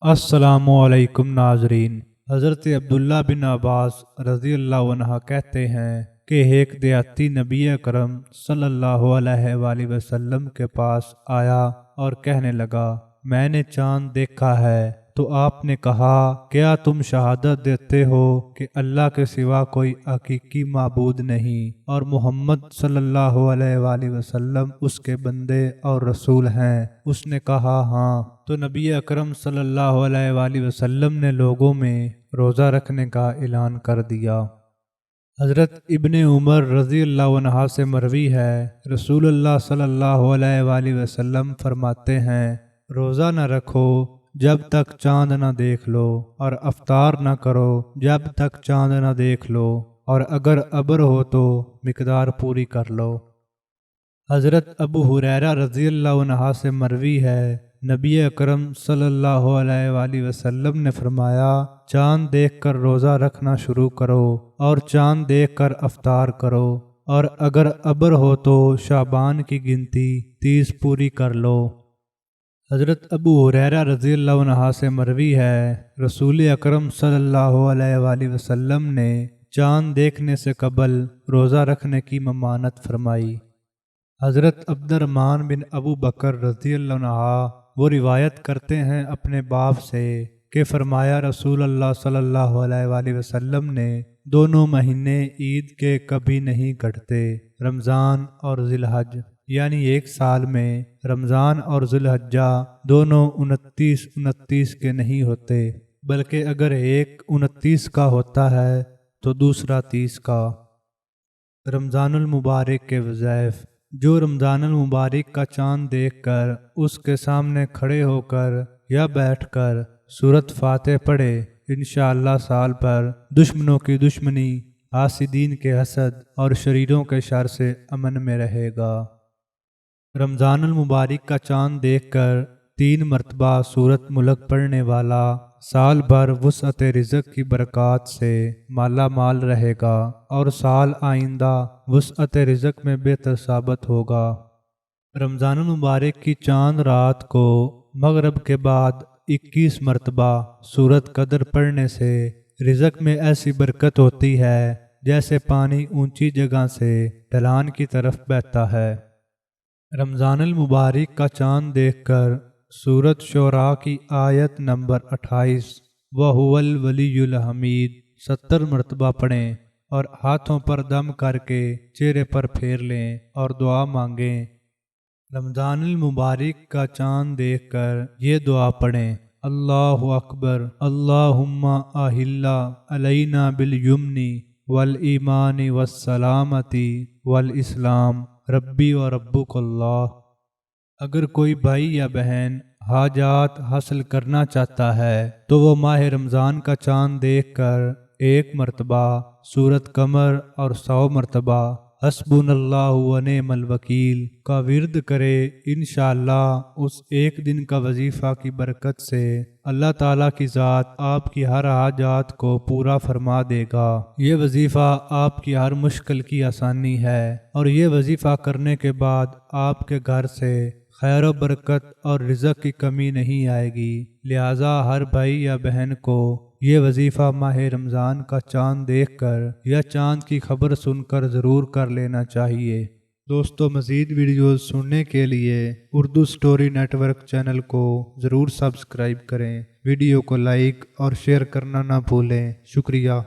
अस्सलामुअलैकुम नाजरीन। हज़रत अब्दुल्ला बिन अब्बास रज़ी अल्लाह अन्हा कहते हैं कि एक देहाती नबी अकरम सल्लल्लाहु अलैहि वसल्लम के पास आया और कहने लगा, मैंने चांद देखा है। तो आपने कहा, क्या तुम शहादत देते हो कि अल्लाह के सिवा कोई हकीकी माबूद नहीं और मोहम्मद सल्लल्लाहु अलैहि वसल्लम उसके बंदे और रसूल हैं? उसने कहा, हाँ। तो नबी अकरम सल्लल्लाहु अलैहि वसल्लम ने लोगों में रोज़ा रखने का ऐलान कर दिया। हज़रत इब्ने उमर रज़ी अल्लाह अन्हा से मरवी है, रसूलुल्लाह सल्लल्लाहु अलैहि वसल्लम फरमाते हैं, रोज़ा न रखो जब तक चांद न देख लो, और अफ्तार न करो जब तक चांद न देख लो, और अगर अबर हो तो मिकदार पूरी कर लो। हज़रत अबू हुरैरा रज़ी अल्लाह अन्हा से मरवी है, नबी अकरम सल्लल्लाहु अलैहि वसल्लम ने फरमाया, चांद देखकर रोज़ा रखना शुरू करो और चांद देखकर अफ्तार करो, और अगर अबर हो तो शाबान की गिनती 30 पूरी कर लो। हज़रत अबू हुरैरा रज़ी अल्लाह अन्हा से मरवी है, रसूल अकरम सल्लल्लाहु अलैहि वसल्लम ने चांद देखने से कबल रोज़ा रखने की ममानत फरमाई। हज़रत अब्दुर्रहमान बिन अबू बकर रज़ी अल्लाह अन्हा वो रिवायत करते हैं अपने बाप से कि फरमाया, रसूल अल्लाह सल्लल्लाहु अलैहि वसल्लम ने दोनों महीने ईद के कभी नहीं घटते, रमज़ान और ज़िलहज, यानी एक साल में रमज़ान और ज़ुल्हिज्जा दोनों 29 के नहीं होते, बल्कि अगर एक 29 का होता है तो दूसरा 30 का। रमज़ानुल मुबारक के वज़ाइफ, जो रमज़ानुल मुबारक का चाँद देखकर उसके सामने खड़े होकर या बैठकर सूरत फातिहा पढ़े, इंशाअल्लाह साल पर दुश्मनों की दुश्मनी, हासिदीन के हसद और शरीरों के शर से अमन में रहेगा। रमज़ानुल मुबारक का चाँद देखकर 3 मरतबा सूरत मुल्क पढ़ने वाला साल भर वुसअत रिज़्क़ की बरक़ात से माला माल रहेगा और साल आइंदा वुसअत रिज़्क़ में बेहतर साबित होगा। रमज़ानुल मुबारक की चाँद रात को मगरिब के बाद 21 मरतबा सूरत कदर पढ़ने से रिज़्क़ में ऐसी बरकत होती है जैसे पानी ऊंची जगह से ढलान की तरफ बहता है। रमज़ानुल मुबारक का चाँद देखकर सूरत शोरा की आयत नंबर 28 वहुवल वलियुल हमीद 70 मरतबा पढ़ें और हाथों पर दम करके चेहरे पर फेर लें और दुआ मांगें। रमज़ानुल मुबारक का चाँद देखकर ये दुआ पढ़ें, अल्लाहु अकबर, अल्लाहुम्मा अहिल्ला अलैना बिल युमनी वल ईमानी वस्सलामती वल इस्लाम रब्बी व रब्बुकल्लाह। अगर कोई भाई या बहन हाजात हासिल करना चाहता है तो वो माह रमज़ान का चाँद देखकर 1 मरतबा सूरत कमर और 100 मरतबा हस्बुनल्लाहु व निअमल वकील का विर्द करे। इंशाअल्लाह उस एक दिन का वजीफ़ा की बरकत से अल्लाह ताला की ज़ात आपकी हर हाजात को पूरा फरमा देगा। ये वजीफ़ा आपकी हर मुश्किल की आसानी है और ये वजीफ़ा करने के बाद आपके घर से खैर व बरकत और रिज़्क़ की कमी नहीं आएगी। लिहाजा हर भाई या बहन को ये वजीफ़ा माह रमज़ान का चाँद देखकर या चाँद की खबर सुनकर ज़रूर कर लेना चाहिए। दोस्तों, मज़ीद वीडियोज़ सुनने के लिए उर्दू स्टोरी नेटवर्क चैनल को ज़रूर सब्सक्राइब करें। वीडियो को लाइक और शेयर करना ना भूलें। शुक्रिया।